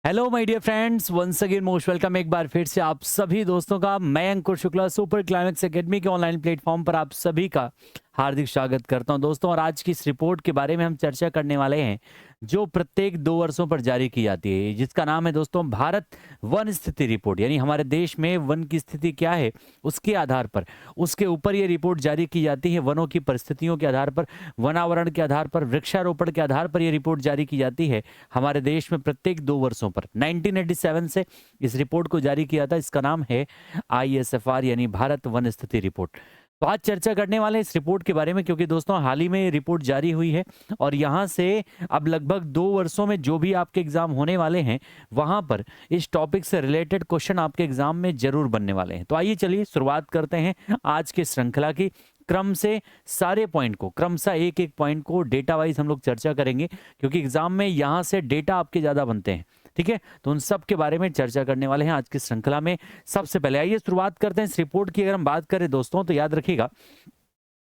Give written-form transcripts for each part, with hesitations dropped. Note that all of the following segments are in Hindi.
Hello my dear friends, once again most welcome एक बार फिर से आप सभी दोस्तों का। मैं Ankur Shukla super climax academy के ऑनलाइन प्लेटफॉर्म पर आप सभी का हार्दिक स्वागत करता हूं दोस्तों। और आज की इस रिपोर्ट के बारे में हम चर्चा करने वाले हैं जो प्रत्येक 2 वर्षों पर जारी की जाती है, जिसका नाम है दोस्तों भारत वन स्थिति रिपोर्ट। यानी हमारे देश में वन की स्थिति क्या है उसके आधार पर, उसके ऊपर ये रिपोर्ट जारी की जाती है। वनों की परिस्थितियों के आधार पर, वनावरण के आधार पर, वृक्षारोपण के आधार पर यह रिपोर्ट जारी की जाती है हमारे देश में प्रत्येक 2 वर्षों पर। 1987 से इस रिपोर्ट को जारी किया था। इसका नाम है ISFR यानी भारत वन स्थिति रिपोर्ट। तो आज चर्चा करने वाले हैं इस रिपोर्ट के बारे में, क्योंकि दोस्तों हाल ही में ये रिपोर्ट जारी हुई है और यहाँ से अब लगभग 2 वर्षों में जो भी आपके एग्जाम होने वाले हैं वहां पर इस टॉपिक से रिलेटेड क्वेश्चन आपके एग्जाम में जरूर बनने वाले हैं। तो आइए चलिए शुरुआत करते हैं आज के श्रृंखला की। क्रम से सारे पॉइंट को, क्रमशः एक एक पॉइंट को डेटा वाइज हम लोग चर्चा करेंगे, क्योंकि एग्जाम में यहाँ से डेटा आपके ज्यादा बनते हैं। ठीक है, तो उन सब के बारे में चर्चा करने वाले हैं आज की श्रृंखला में। सबसे पहले आइए शुरुआत करते हैं इस रिपोर्ट की। अगर हम बात करें दोस्तों तो याद रखिएगा,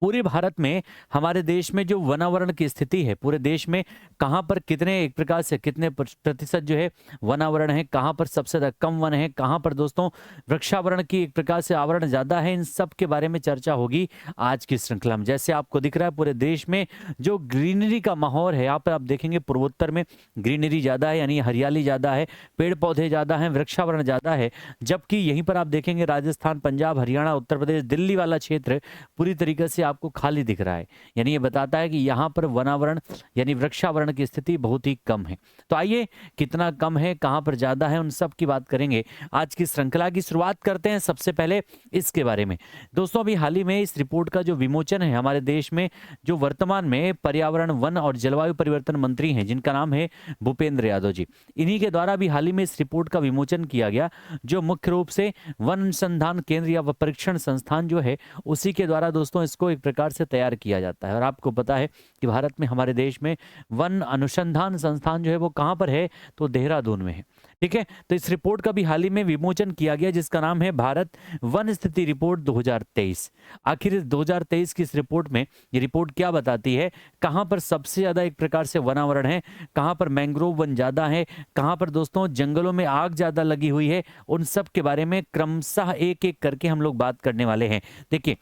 पूरे भारत में हमारे देश में जो वनावरण की स्थिति है, पूरे देश में कहां पर कितने, एक प्रकार से कितने प्रतिशत जो है वनावरण है, कहां पर सबसे ज्यादा कम वन है, कहां पर दोस्तों वृक्षावरण की एक प्रकार से आवरण ज्यादा है, इन सब के बारे में चर्चा होगी आज की श्रृंखला में। जैसे आपको दिख रहा है पूरे देश में जो ग्रीनरी का माहौल है, यहाँ पर आप देखेंगे पूर्वोत्तर में ग्रीनरी ज्यादा है, यानी हरियाली ज्यादा है, पेड़ पौधे ज्यादा है, वृक्षावरण ज्यादा है। जबकि यहीं पर आप देखेंगे राजस्थान, पंजाब, हरियाणा, उत्तर प्रदेश, दिल्ली वाला क्षेत्र पूरी तरीके से आपको खाली दिख रहा है। यानी ये बताता है कि यहाँ पर वनावरण यानी वृक्षावरण की स्थिति बहुत ही कम है। तो आइए, कितना कम है, कहाँ पर ज्यादा है, उन सब की बात करेंगे आज की श्रृंखला की। शुरुआत करते हैं सबसे पहले इसके बारे में। दोस्तों अभी हाल ही में इस रिपोर्ट का जो विमोचन है हमारे देश में, जो वर्तमान में पर्यावरण, वन और जलवायु परिवर्तन मंत्री हैं, जिनका नाम है भूपेंद्र यादव जी, इन्हीं के द्वारा भी हाल ही में इस रिपोर्ट का विमोचन किया गया, जो मुख्य रूप से वन अनुसंधान केंद्र या परीक्षण संस्थान जो है उसी के द्वारा दोस्तों इसको एक प्रकार से तैयार किया जाता है। और आपको पता है कि भारत में, हमारे देश में वन अनुसंधान संस्थान जो है वो कहां पर है, तो देहरादून में है। ठीक है, तो इस रिपोर्ट का भी हाल ही में विमोचन किया गया, जिसका नाम है भारत वन स्थिति रिपोर्ट 2023। आखिर इस 2023 की इस रिपोर्ट में ये रिपोर्ट क्या बताती है, कहां पर सबसे ज्यादा एक प्रकार से वनावरण है, कहां पर मैंग्रोव वन ज्यादा है, कहां पर दोस्तों जंगलों में आग ज्यादा लगी हुई है, उन सब के बारे में क्रमशः एक एक करके हम लोग बात करने वाले हैं। देखिए,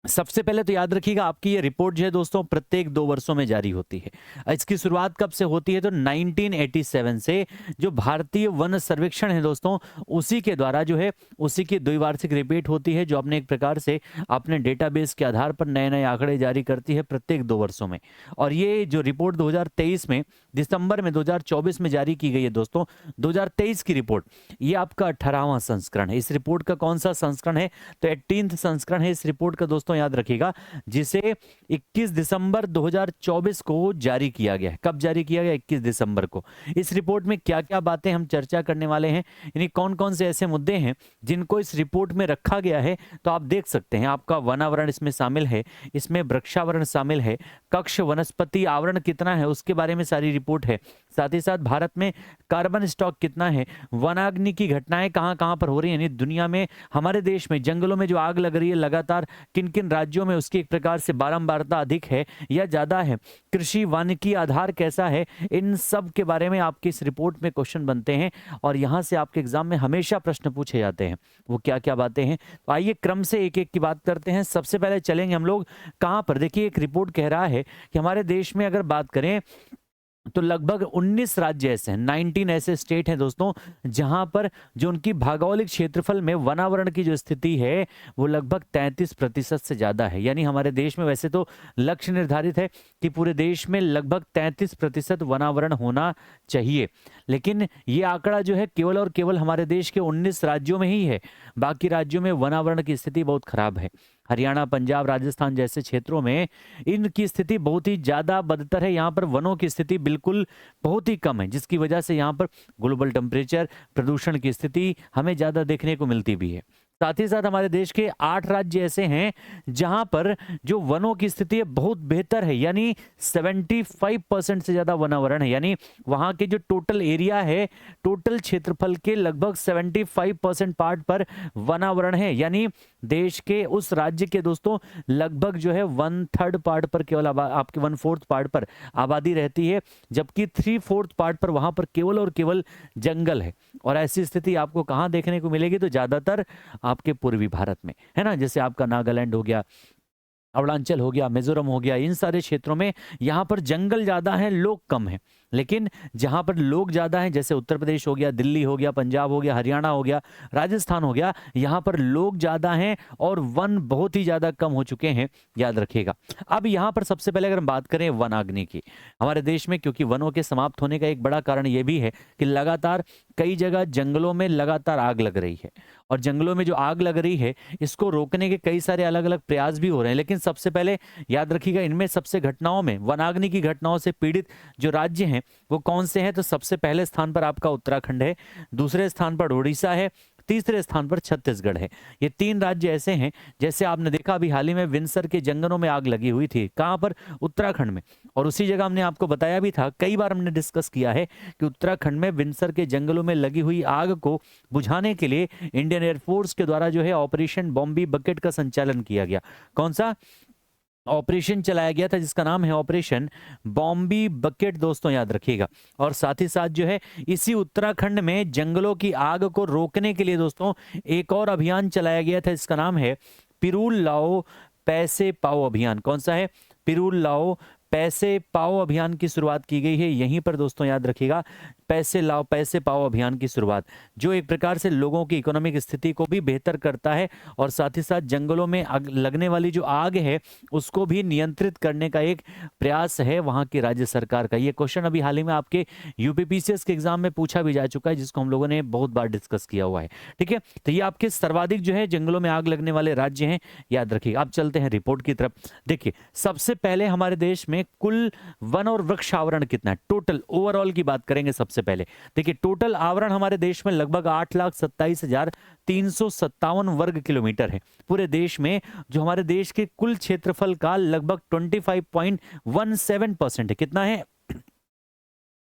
सबसे पहले तो याद रखिएगा, आपकी ये रिपोर्ट जो है दोस्तों प्रत्येक 2 वर्षों में जारी होती है। इसकी शुरुआत कब से होती है, तो 1987 से जो भारतीय वन सर्वेक्षण है दोस्तों, उसी के द्वारा जो है उसी की द्विवार्षिक रिपोर्ट होती है, जो अपने एक प्रकार से अपने डेटाबेस के आधार पर नए नए आंकड़े जारी करती है प्रत्येक 2 वर्षों में। और ये जो रिपोर्ट 2023 में, दिसंबर में 2024 में जारी की गई है दोस्तों, 2023 की रिपोर्ट, ये आपका 18वां संस्करण है। इस रिपोर्ट का कौन सा संस्करण है, तो 18th संस्करण है इस रिपोर्ट का दोस्तों, याद रखिएगा, जिसे 21 दिसंबर 2024 को जारी किया गया है। कब जारी किया गया, 21 दिसंबर को। इस रिपोर्ट में क्या क्या बातें हम चर्चा करने वाले हैं, यानी कौन कौन से ऐसे मुद्दे हैं जिनको इस रिपोर्ट में रखा गया है, तो आप देख सकते हैं। आपका वनावरण इसमें शामिल है, इसमें वृक्षावरण शामिल है, कक्ष वनस्पति आवरण कितना है उसके बारे में सारी रिपोर्ट है। साथ ही साथ भारत में कार्बन स्टॉक कितना है, वनाग्नि की घटनाएं कहां कहां पर हो रही है, यानी दुनिया में, हमारे देश में जंगलों में जो आग लग रही है लगातार, किन किन राज्यों में उसकी एक प्रकार से बारंबारता अधिक है या ज्यादा है, कृषि वानिकी आधार कैसा है, इन सब के बारे में आपकी इस रिपोर्ट में क्वेश्चन बनते हैं। और यहां से आपके एग्जाम में हमेशा प्रश्न पूछे जाते हैं। वो क्या क्या बातें हैं, तो आइए क्रम से एक एक की बात करते हैं। सबसे पहले चलेंगे हम लोग कहां पर। देखिए, एक रिपोर्ट कह रहा है कि हमारे देश में अगर बात करें तो लगभग 19 राज्य ऐसे हैं, 19 ऐसे स्टेट हैं दोस्तों, जहां पर जो उनकी भौगोलिक क्षेत्रफल में वनावरण की जो स्थिति है वो लगभग 33% से ज्यादा है। यानी हमारे देश में वैसे तो लक्ष्य निर्धारित है कि पूरे देश में लगभग 33% वनावरण होना चाहिए, लेकिन ये आंकड़ा जो है केवल और केवल हमारे देश के 19 राज्यों में ही है। बाकी राज्यों में वनावरण की स्थिति बहुत खराब है। हरियाणा, पंजाब, राजस्थान जैसे क्षेत्रों में इनकी स्थिति बहुत ही ज्यादा बदतर है। यहाँ पर वनों की स्थिति बिल्कुल बहुत ही कम है, जिसकी वजह से यहाँ पर ग्लोबल टेम्परेचर, प्रदूषण की स्थिति हमें ज्यादा देखने को मिलती भी है। साथ ही साथ हमारे देश के 8 राज्य ऐसे हैं जहां पर जो वनों की स्थिति है बहुत बेहतर है, यानी 75% से ज्यादा वनावरण है, यानी वहां के जो टोटल एरिया है, टोटल क्षेत्रफल के लगभग 75% पार्ट पर वनावरण है, यानी देश के उस राज्य के दोस्तों लगभग जो है 1/3 पार्ट पर केवल आपके 1/4 पार्ट पर आबादी रहती है, जबकि 3/4 पार्ट पर वहां पर केवल और केवल जंगल है। और ऐसी स्थिति आपको कहाँ देखने को मिलेगी? तो ज्यादातर आपके पूर्वी भारत में, है ना, जैसे आपका नागालैंड हो गया, अरुणाचल हो गया, मिजोरम हो गया, इन सारे क्षेत्रों में यहाँ पर जंगल ज्यादा है, लोग कम है। लेकिन जहां पर लोग ज्यादा हैं, जैसे उत्तर प्रदेश हो गया, दिल्ली हो गया, पंजाब हो गया, हरियाणा हो गया, राजस्थान हो गया, यहाँ पर लोग ज्यादा हैं और वन बहुत ही ज्यादा कम हो चुके हैं, याद रखिएगा। अब यहाँ पर सबसे पहले अगर हम बात करें वनाग्नि की, हमारे देश में क्योंकि वनों के समाप्त होने का एक बड़ा कारण यह भी है कि लगातार कई जगह जंगलों में लगातार आग लग रही है, और जंगलों में जो आग लग रही है इसको रोकने के कई सारे अलग अलग प्रयास भी हो रहे हैं। लेकिन सबसे पहले याद रखिएगा, इनमें सबसे घटनाओं में, वनाग्नि की घटनाओं से पीड़ित जो राज्य हैं वो कौन से हैं? तो सबसे पहले स्थान पर आपका उत्तराखंड है, दूसरे स्थान पर उड़ीसा है, तीसरे स्थान पर छत्तीसगढ़ है। ये 3 राज्य ऐसे हैं, जैसे आपने देखा अभी हाल ही में विंसर के जंगलों में आग लगी हुई थी, कहां पर? उत्तराखंड में। और उसी जगह हमने आपको बताया भी था, कई बार हमने डिस्कस किया है कि उत्तराखंड में विंसर के जंगलों में लगी हुई आग को बुझाने के लिए इंडियन एयरफोर्स के द्वारा जो है ऑपरेशन बॉम्बी बकेट का संचालन किया गया। कौन सा ऑपरेशन चलाया गया था? जिसका नाम है ऑपरेशन बॉम्बी बकेट, दोस्तों याद रखिएगा। और साथ ही साथ जो है इसी उत्तराखंड में जंगलों की आग को रोकने के लिए दोस्तों एक और अभियान चलाया गया था, जिसका नाम है पिरूल लाओ पैसे पाओ अभियान। कौन सा है? पिरूल लाओ पैसे पाओ अभियान की शुरुआत की गई है यहीं पर, दोस्तों याद रखिएगा, पैसे लाओ पैसे पाओ अभियान की शुरुआत, जो एक प्रकार से लोगों की इकोनॉमिक स्थिति को भी बेहतर करता है और साथ ही साथ जंगलों में लगने वाली जो आग है उसको भी नियंत्रित करने का एक प्रयास है वहां की राज्य सरकार का। ये क्वेश्चन अभी हाल ही में आपके यूपीपीसीएस के एग्जाम में पूछा भी जा चुका है, जिसको हम लोगों ने बहुत बार डिस्कस किया हुआ है। ठीक है, तो ये आपके सर्वाधिक जो है जंगलों में आग लगने वाले राज्य हैं, याद रखिएगा। अब चलते हैं रिपोर्ट की तरफ। देखिए, सबसे पहले हमारे देश में कुल वन और वृक्ष आवरण कितना है, टोटल ओवरऑल की बात करेंगे। सबसे पहले देखिए, टोटल आवरण हमारे देश में लगभग 8,27,357 वर्ग किलोमीटर है पूरे देश में, जो हमारे देश के कुल क्षेत्रफल का लगभग 25.17% है। कितना है?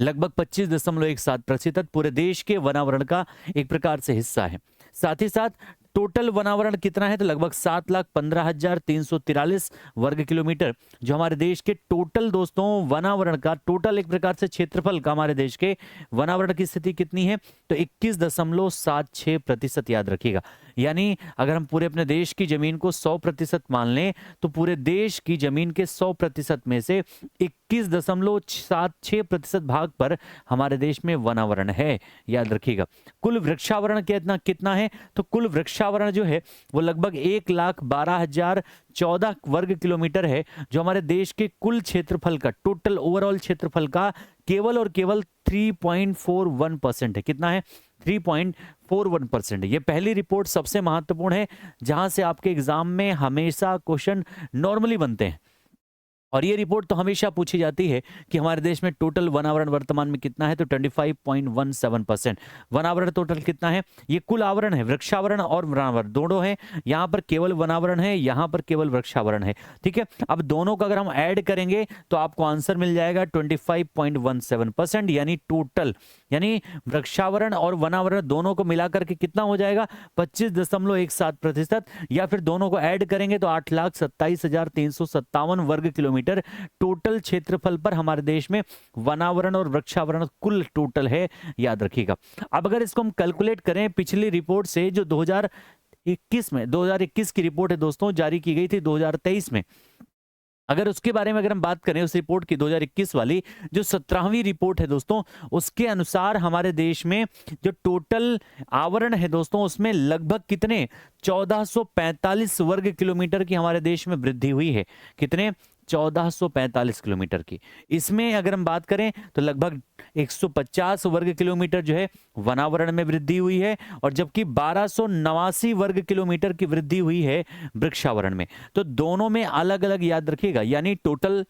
लगभग 25.17% पूरे देश के वनावरण का एक प्रकार से हिस्सा है। साथ ही साथ टोटल वनावरण कितना है? तो लगभग 7,15,343 वर्ग किलोमीटर, जो हमारे देश के टोटल दोस्तों वनावरण का, टोटल एक प्रकार से क्षेत्रफल का हमारे देश के वनावरण की स्थिति कितनी है? तो 21.76%, याद रखिएगा। यानी अगर हम पूरे अपने देश की जमीन को 100% मान लें तो पूरे देश की जमीन के 100% में से 21.76% भाग पर हमारे देश में वनावरण है, याद रखिएगा। कुल वृक्षावरण कितना है? तो कुल वृक्षावरण जो है वो लगभग 1,12,014 वर्ग किलोमीटर है, जो हमारे देश के कुल क्षेत्रफल का, टोटल ओवरऑल क्षेत्रफल का केवल और केवल 3.41% है। कितना है? 3.41%। ये पहली रिपोर्ट सबसे महत्वपूर्ण है, जहां से आपके एग्जाम में हमेशा क्वेश्चन नॉर्मली बनते हैं। और ये रिपोर्ट तो हमेशा पूछी जाती है कि हमारे देश में टोटल वनावरण वर्तमान में कितना है? तो 25.17%। वनावरण टोटल कितना है? ये कुल आवरण है, वृक्षावरण और वनावरण दोनों है। यहाँ पर केवल वनावरण है, यहाँ पर केवल वृक्षावरण है। ठीक है, अब दोनों का अगर हम ऐड करेंगे तो आपको आंसर मिल जाएगा 25.17%, यानी टोटल, यानी वृक्षावरण और वनावरण दोनों को मिलाकर के कितना हो जाएगा? 25.17%, या फिर दोनों को ऐड करेंगे तो 8,27,357 वर्ग किलोमीटर टोटल क्षेत्रफल पर हमारे देश में वनावरण और वृक्षावरण कुल टोटल है, याद रखिएगा। अब अगर इसको हम कैलकुलेट करें पिछली रिपोर्ट से, जो 2021 की रिपोर्ट है दोस्तों, जारी की गई थी 2023 में, अगर उसके बारे में अगर हम बात करें उस रिपोर्ट की, 2021 वाली जो 17वीं रिपोर्ट है दोस्तों, उसके अनुसार हमारे देश में जो टोटल आवरण है दोस्तों, उसमें लगभग कितने? 1445 वर्ग किलोमीटर की हमारे देश में वृद्धि हुई है। कितने? 1445 किलोमीटर की। इसमें अगर हम बात करें तो लगभग 150 वर्ग किलोमीटर जो है वनावरण में वृद्धि हुई है, और जबकि 1289 वर्ग किलोमीटर की वृद्धि हुई है वृक्षावरण में। तो दोनों में अलग अलग, याद रखिएगा, यानी टोटल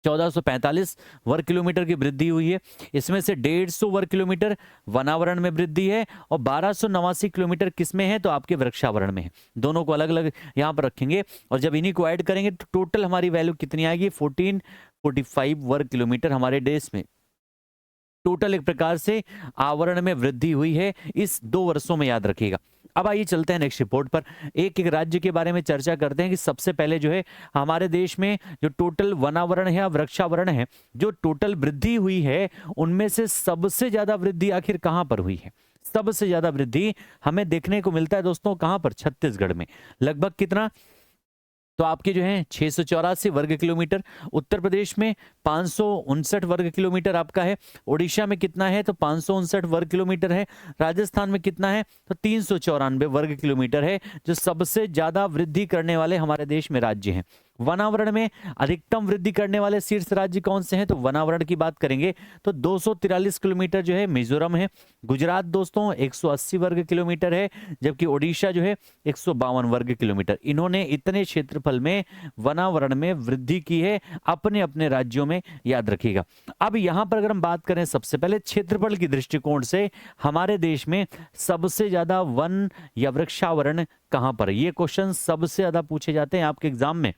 1445 वर्ग किलोमीटर की वृद्धि हुई है। इसमें से 150 वर्ग किलोमीटर वनावरण में वृद्धि है और 1289 किलोमीटर किस में है, तो आपके वृक्षावरण में है। दोनों को अलग अलग यहाँ पर रखेंगे और जब इन्हीं को ऐड करेंगे तो टोटल हमारी वैल्यू कितनी आएगी, 1445 वर्ग किलोमीटर हमारे देश में टोटल एक प्रकार से आवरण में वृद्धि हुई है इस 2 वर्षों में, याद रखिएगा। अब आइए चलते हैं नेक्स्ट रिपोर्ट पर, एक एक राज्य के बारे में चर्चा करते हैं कि सबसे पहले जो है हमारे देश में जो टोटल वनावरण है या वृक्षावरण है, जो टोटल वृद्धि हुई है उनमें से सबसे ज्यादा वृद्धि आखिर कहां पर हुई है। सबसे ज्यादा वृद्धि हमें देखने को मिलता है दोस्तों कहां पर, छत्तीसगढ़ में। लगभग कितना, तो आपके जो है 684 वर्ग किलोमीटर। उत्तर प्रदेश में 559 वर्ग किलोमीटर आपका है। उड़ीसा में कितना है, तो 559 वर्ग किलोमीटर है। राजस्थान में कितना है, तो 394 वर्ग किलोमीटर है, जो सबसे ज्यादा वृद्धि करने वाले हमारे देश में राज्य हैं। वनावरण में अधिकतम वृद्धि करने वाले शीर्ष राज्य कौन से हैं, तो वनावरण की बात करेंगे तो 243 किलोमीटर जो है मिजोरम है। गुजरात दोस्तों 180 वर्ग किलोमीटर है, जबकि ओडिशा जो है 152 वर्ग किलोमीटर। इन्होंने इतने क्षेत्रफल में वनावरण में वृद्धि की है अपने अपने राज्यों में, याद रखिएगा। अब यहां पर अगर हम बात करें सबसे पहले क्षेत्रफल की दृष्टिकोण से हमारे देश में सबसे ज्यादा वन या वृक्षावरण कहां पर है, ये क्वेश्चन सबसे ज्यादा पूछे जाते हैं आपके एग्जाम में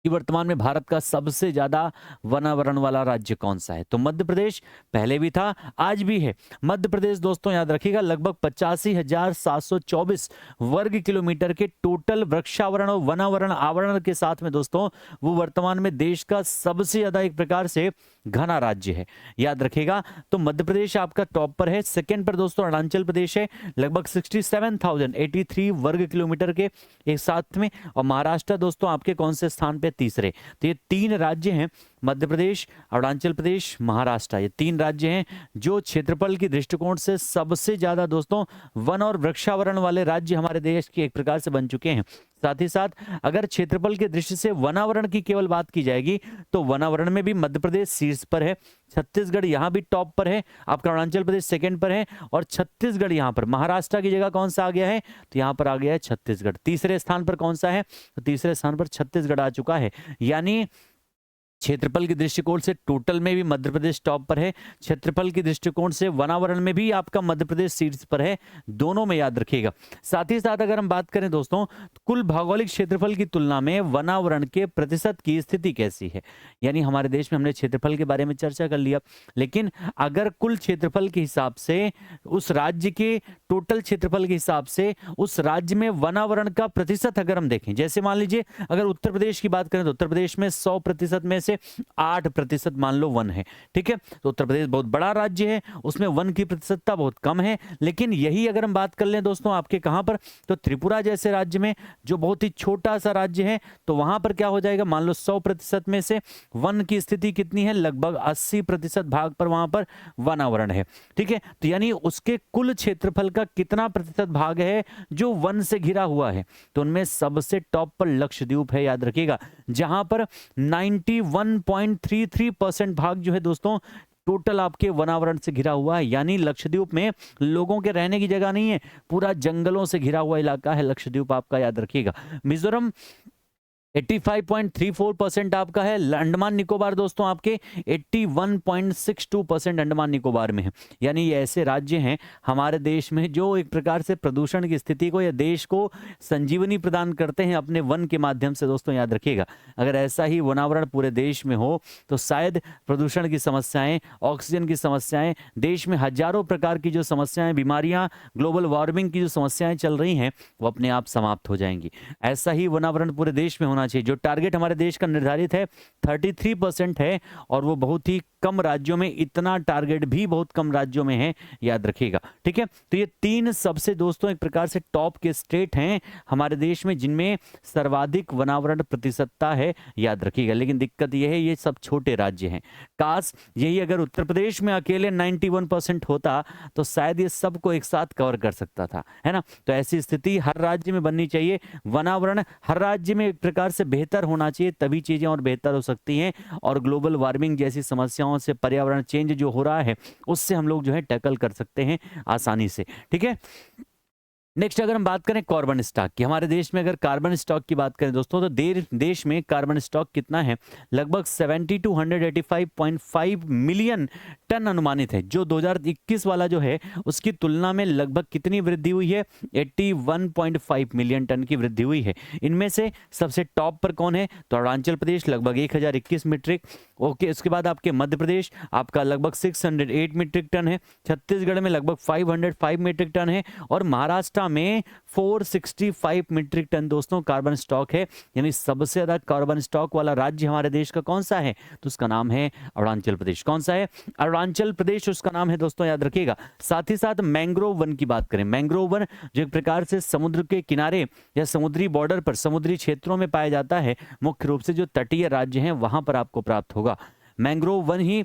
कि वर्तमान में भारत का सबसे ज्यादा वनावरण वाला राज्य कौन सा है। तो मध्य प्रदेश पहले भी था, आज भी है। मध्य प्रदेश दोस्तों याद रखिएगा लगभग 85,724 वर्ग किलोमीटर के टोटल वृक्षावरण और वनावरण आवरण के साथ में दोस्तों वो वर्तमान में देश का सबसे ज्यादा एक प्रकार से घना राज्य है, याद रखिएगा। तो मध्य प्रदेश आपका टॉप पर है। सेकंड पर दोस्तों अरुणाचल प्रदेश है लगभग 67,083 वर्ग किलोमीटर के एक साथ में, और महाराष्ट्र दोस्तों आपके कौन से स्थान पे, तीसरे। तो ये 3 राज्य हैं, मध्य प्रदेश, अरुणाचल प्रदेश, महाराष्ट्र, ये 3 राज्य हैं जो क्षेत्रफल की दृष्टिकोण से सबसे ज्यादा दोस्तों वन और वृक्षावरण वाले राज्य हमारे देश के एक प्रकार से बन चुके हैं। साथ ही साथ अगर क्षेत्रफल की दृष्टि से वनावरण की केवल बात की जाएगी तो वनावरण में भी मध्य प्रदेश शीर्ष पर है। छत्तीसगढ़ यहाँ भी टॉप पर है, आपका अरुणाचल प्रदेश सेकंड पर है और छत्तीसगढ़ यहाँ पर, महाराष्ट्र की जगह कौन सा आ गया है, तो यहाँ पर आ गया है छत्तीसगढ़। तीसरे स्थान पर कौन सा है, तो तीसरे स्थान पर छत्तीसगढ़ आ चुका है। यानी क्षेत्रफल के दृष्टिकोण से टोटल में भी मध्य प्रदेश टॉप पर है, क्षेत्रफल के दृष्टिकोण से वनावरण में भी आपका मध्य प्रदेश शीर्ष पर है, दोनों में याद रखिएगा। साथ ही साथ अगर हम बात करें दोस्तों कुल भौगोलिक क्षेत्रफल की तुलना में वनावरण के प्रतिशत की स्थिति कैसी है, यानी हमारे देश में हमने क्षेत्रफल के बारे में चर्चा कर लिया, लेकिन अगर कुल क्षेत्रफल के हिसाब से उस राज्य के टोटल क्षेत्रफल के हिसाब से उस राज्य में वनावरण का प्रतिशत अगर हम देखें, जैसे मान लीजिए अगर उत्तर प्रदेश की बात करें तो उत्तर प्रदेश में 100% में से 8% मान लो वन है, ठीक है। तो उत्तर प्रदेश बहुत बड़ा राज्य है, उसमें वन की प्रतिशतता बहुत कम है। लेकिन यही अगर हम बात कर लें दोस्तों आपके कहां पर, तो त्रिपुरा जैसे राज्य में जो बहुत ही छोटा सा राज्य है, तो वहां पर क्या हो जाएगा, मान लो 100% में से वन की स्थिति कितनी है, लगभग 80% भाग पर वहां पर वनावरण है, ठीक है। तो यानी उसके कुल क्षेत्रफल का कितना प्रतिशत भाग है जो वन से घिरा हुआ है, तो उनमें सबसे टॉप पर लक्षद्वीप है, याद रखिएगा, जहां पर 91.33% भाग जो है दोस्तों टोटल आपके वनावरण से घिरा हुआ है। यानी लक्षद्वीप में लोगों के रहने की जगह नहीं है, पूरा जंगलों से घिरा हुआ इलाका है लक्षद्वीप आपका, याद रखिएगा। मिजोरम 85.34% आपका है। अंडमान निकोबार दोस्तों आपके 81.62% अंडमान निकोबार में है। यानी ये ऐसे राज्य हैं हमारे देश में जो एक प्रकार से प्रदूषण की स्थिति को या देश को संजीवनी प्रदान करते हैं अपने वन के माध्यम से। दोस्तों याद रखिएगा, अगर ऐसा ही वनावरण पूरे देश में हो तो शायद प्रदूषण की समस्याएं, ऑक्सीजन की समस्याएं, देश में हजारों प्रकार की जो समस्याएं, बीमारियां, ग्लोबल वार्मिंग की जो समस्याएं चल रही हैं वो अपने आप समाप्त हो जाएंगी। ऐसा ही वनावरण पूरे देश में होना चाहिए। जो टारगेट हमारे देश का निर्धारित है 33% है, और वो बहुत ही कम राज्यों में, इतना टारगेट भी बहुत कम राज्यों में है, याद रखिएगा, ठीक है। तो ये 3 सबसे दोस्तों एक प्रकार से टॉप के स्टेट हैं हमारे देश में जिनमें सर्वाधिक वनावरण प्रतिशतता है, याद रखिएगा। लेकिन दिक्कत यह है ये सब छोटे राज्य हैं। काश यही अगर उत्तर प्रदेश में अकेले 91% होता तो शायद ये सबको एक साथ कवर कर सकता था, है ना। तो ऐसी स्थिति हर राज्य में बननी चाहिए। वनावरण हर राज्य में एक प्रकार से बेहतर होना चाहिए, तभी चीजें और बेहतर हो सकती हैं, और ग्लोबल वार्मिंग जैसी समस्याओं से, पर्यावरण चेंज जो हो रहा है उससे हम लोग जो है टैकल कर सकते हैं आसानी से, ठीक है। नेक्स्ट अगर हम बात करें कार्बन स्टॉक की, हमारे देश में अगर कार्बन स्टॉक की बात करें दोस्तों, तो देश में कार्बन स्टॉक कितना है, लगभग 70 टू 185.5 मिलियन टन अनुमानित है। जो 2021 वाला जो है उसकी तुलना में लगभग कितनी वृद्धि हुई है, 81.5 मिलियन टन की वृद्धि हुई है। इनमें से सबसे टॉप पर कौन है, तो अरुणाचल प्रदेश लगभग 1021 मीट्रिक, ओके। उसके बाद आपके मध्य प्रदेश आपका लगभग 608 मीट्रिक टन है, छत्तीसगढ़ में लगभग 505 मीट्रिक टन है, और महाराष्ट्र में 465 मीट्रिक टन दोस्तों कार्बन स्टॉक है। यानी सबसे ज्यादा कार्बन स्टॉक वाला राज्य हमारे देश का कौन सा है, तो उसका नाम है अरुणाचल प्रदेश। कौन सा है, अरुणाचल प्रदेश उसका नाम है दोस्तों, याद रखिएगा। साथ ही साथ मैंग्रोव वन की बात करें, मैंग्रोव वन जो एक प्रकार से समुद्र के किनारे या समुद्री बॉर्डर पर, समुद्री क्षेत्रों में पाया जाता है, मुख्य रूप से जो तटीय राज्य हैं वहां पर आपको प्राप्त होगा। मैंग्रोव वन ही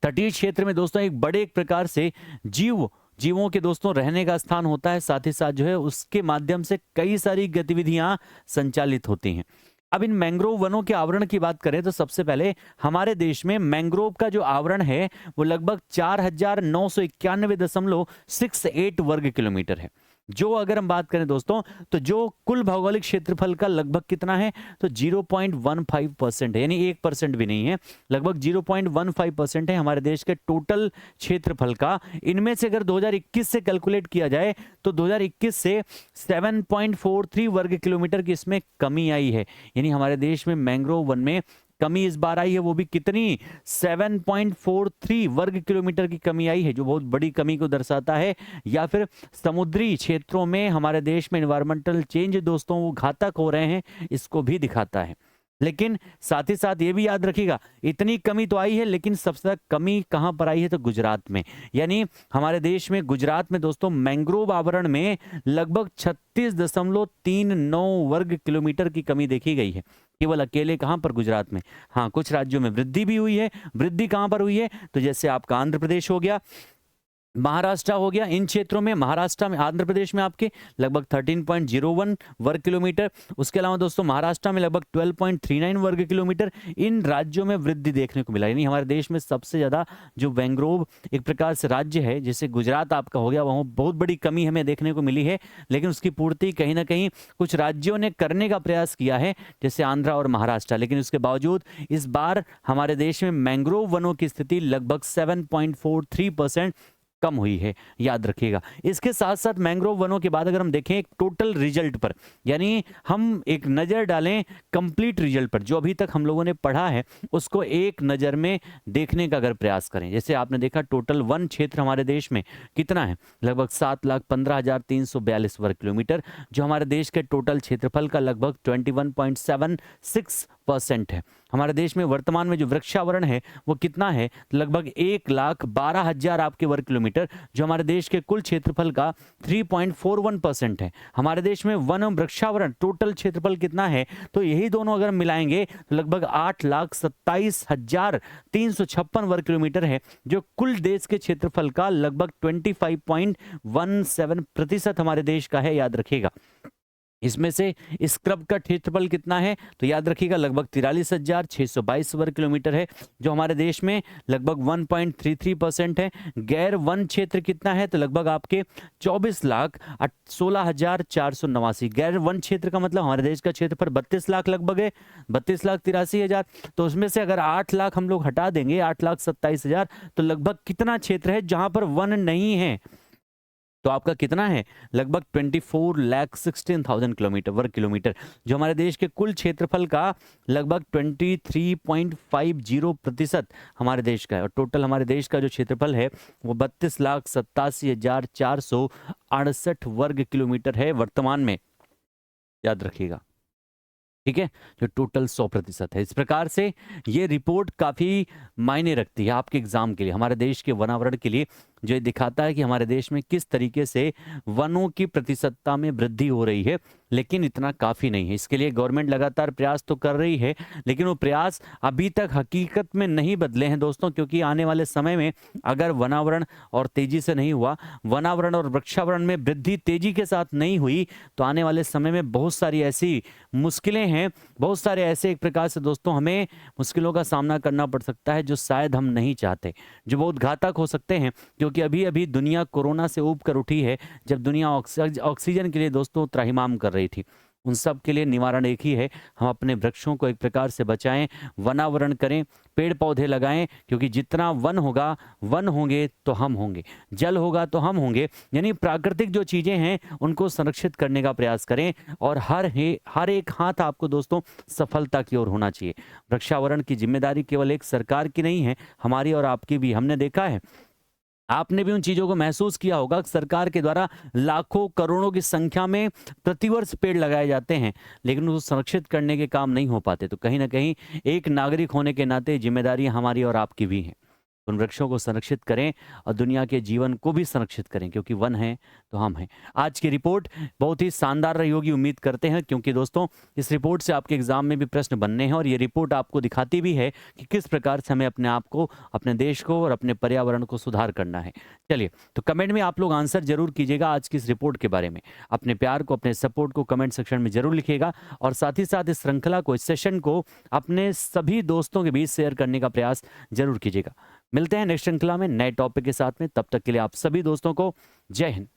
तटीय क्षेत्र में दोस्तों एक बड़े एक प्रकार से जीवों के दोस्तों रहने का स्थान होता है। साथ ही साथ जो है उसके माध्यम से कई सारी गतिविधियां संचालित होती हैं। अब इन मैंग्रोव वनों के आवरण की बात करें तो सबसे पहले हमारे देश में मैंग्रोव का जो आवरण है वो लगभग 4991.68 वर्ग किलोमीटर है। जो अगर हम बात करें दोस्तों, तो जो कुल भौगोलिक क्षेत्रफल का लगभग कितना है, तो 0.15% है, यानी 1% भी नहीं है, लगभग 0.15% है हमारे देश के टोटल क्षेत्रफल का। इनमें से अगर 2021 से कैलकुलेट किया जाए तो 2021 से 7.43 वर्ग किलोमीटर की इसमें कमी आई है। यानी हमारे देश में मैंग्रोव वन में कमी इस बार आई है, वो भी कितनी, 7.43 वर्ग किलोमीटर की कमी आई है, जो बहुत बड़ी कमी को दर्शाता है। या फिर समुद्री क्षेत्रों में हमारे देश में एनवायरमेंटल चेंज दोस्तों वो घातक हो रहे हैं, इसको भी दिखाता है। लेकिन साथ ही साथ ये भी याद रखिएगा, इतनी कमी तो आई है, लेकिन सबसे ज्यादा कमी कहां पर आई है, तो गुजरात में। यानी हमारे देश में गुजरात में दोस्तों मैंग्रोव आवरण में लगभग 36.39 वर्ग किलोमीटर की कमी देखी गई है, केवल अकेले कहां पर, गुजरात में। हाँ, कुछ राज्यों में वृद्धि भी हुई है। वृद्धि कहां पर हुई है, तो जैसे आपका आंध्र प्रदेश हो गया, महाराष्ट्र हो गया, इन क्षेत्रों में, महाराष्ट्र में, आंध्र प्रदेश में आपके लगभग 13.01 वर्ग किलोमीटर। उसके अलावा दोस्तों महाराष्ट्र में लगभग 12.39 वर्ग किलोमीटर। इन राज्यों में वृद्धि देखने को मिला। यानी हमारे देश में सबसे ज्यादा जो मैंग्रोव एक प्रकार से राज्य है, जैसे गुजरात आपका हो गया, वहां बहुत बड़ी कमी हमें देखने को मिली है, लेकिन उसकी पूर्ति कहीं ना कहीं कुछ राज्यों ने करने का प्रयास किया है, जैसे आंध्र और महाराष्ट्र। लेकिन उसके बावजूद इस बार हमारे देश में मैंग्रोव वनों की स्थिति लगभग 7.43% कम हुई है, याद रखिएगा। इसके साथ साथ मैंग्रोव वनों के बाद अगर हम देखें एक टोटल रिजल्ट पर, यानी हम एक नज़र डालें कंप्लीट रिजल्ट पर, जो अभी तक हम लोगों ने पढ़ा है उसको एक नज़र में देखने का अगर प्रयास करें। जैसे आपने देखा टोटल वन क्षेत्र हमारे देश में कितना है, लगभग 7,15,342 वर्ग किलोमीटर, जो हमारे देश के टोटल क्षेत्रफल का लगभग 21.76% है। हमारे देश में वर्तमान में जो वृक्षावरण है वो कितना है, लगभग 1,12,000 आपके वर्ग किलोमीटर, जो हमारे देश के कुल क्षेत्रफल का 3.41% है। हमारे देश में वन एवं वृक्षावरण टोटल क्षेत्रफल कितना है, तो यही दोनों अगर मिलाएंगे तो लगभग 8,27,356 वर्ग किलोमीटर है, जो कुल देश के क्षेत्रफल का लगभग 25.17% हमारे देश का है, याद रखिएगा। इसमें से स्क्रब का क्षेत्रफल कितना है, तो याद रखिएगा लगभग 43,622 वर्ग किलोमीटर है, जो हमारे देश में लगभग 1.33% है। गैर वन क्षेत्र कितना है, तो लगभग आपके 24,16,489। गैर वन क्षेत्र का मतलब हमारे देश का क्षेत्रफल 32 लाख लगभग है, 32,83,000। तो उसमें से अगर 8 लाख हम लोग हटा देंगे, 8,27,000, तो लगभग कितना क्षेत्र है जहां पर वन नहीं है, तो आपका कितना है, लगभग 24,16,000 किलोमीटर वर्ग किलोमीटर, जो हमारे देश के कुल क्षेत्रफल का लगभग 23.50% हमारे देश का है। और टोटल हमारे देश का जो क्षेत्रफल है वो 32,87,468 वर्ग किलोमीटर है वर्तमान में, याद रखिएगा। ठीक है, जो टोटल 100% है। इस प्रकार से ये रिपोर्ट काफ़ी मायने रखती है आपके एग्जाम के लिए, हमारे देश के वनावरण के लिए, जो ये दिखाता है कि हमारे देश में किस तरीके से वनों की प्रतिशतता में वृद्धि हो रही है। लेकिन इतना काफ़ी नहीं है, इसके लिए गवर्नमेंट लगातार प्रयास तो कर रही है, लेकिन वो प्रयास अभी तक हकीकत में नहीं बदले हैं दोस्तों, क्योंकि आने वाले समय में अगर वनावरण और तेजी से नहीं हुआ, वनावरण और वृक्षावरण में वृद्धि तेजी के साथ नहीं हुई, तो आने वाले समय में बहुत सारी ऐसी मुश्किलें हैं, बहुत सारे ऐसे एक प्रकार से दोस्तों हमें मुश्किलों का सामना करना पड़ सकता है जो शायद हम नहीं चाहते, जो बहुत घातक हो सकते हैं, क्योंकि अभी अभी दुनिया कोरोना से ऊब कर उठी है। जब दुनिया ऑक्सीजन के लिए दोस्तों त्राहिमाम कर रही थी, उन सब के लिए निवारण एक ही है, हम अपने वृक्षों को एक प्रकार से बचाएं, वनावरण करें, पेड़ पौधे लगाएं, क्योंकि जितना वन होगा, वन होंगे तो हम होंगे, जल होगा तो हम होंगे। यानी प्राकृतिक जो चीज़ें हैं उनको संरक्षित करने का प्रयास करें और हर एक हाथ आपको दोस्तों सफलता की ओर होना चाहिए। वृक्षावरण की जिम्मेदारी केवल एक सरकार की नहीं है, हमारी और आपकी भी। हमने देखा है, आपने भी उन चीज़ों को महसूस किया होगा, सरकार के द्वारा लाखों करोड़ों की संख्या में प्रतिवर्ष पेड़ लगाए जाते हैं, लेकिन उसको संरक्षित करने के काम नहीं हो पाते। तो कहीं ना कहीं एक नागरिक होने के नाते जिम्मेदारी हमारी और आपकी भी है। उन वृक्षों को संरक्षित करें और दुनिया के जीवन को भी संरक्षित करें, क्योंकि वन है तो हम हैं। आज की रिपोर्ट बहुत ही शानदार रही होगी, उम्मीद करते हैं, क्योंकि दोस्तों इस रिपोर्ट से आपके एग्जाम में भी प्रश्न बनने हैं और ये रिपोर्ट आपको दिखाती भी है कि किस प्रकार से हमें अपने आप को, अपने देश को और अपने पर्यावरण को सुधार करना है। चलिए, तो कमेंट में आप लोग आंसर जरूर कीजिएगा आज की इस रिपोर्ट के बारे में। अपने प्यार को, अपने सपोर्ट को कमेंट सेक्शन में जरूर लिखिएगा और साथ ही साथ इस श्रृंखला को, इस सेशन को अपने सभी दोस्तों के बीच शेयर करने का प्रयास जरूर कीजिएगा। मिलते हैं नेक्स्ट श्रृंखला में नए टॉपिक के साथ में। तब तक के लिए आप सभी दोस्तों को जय हिंद।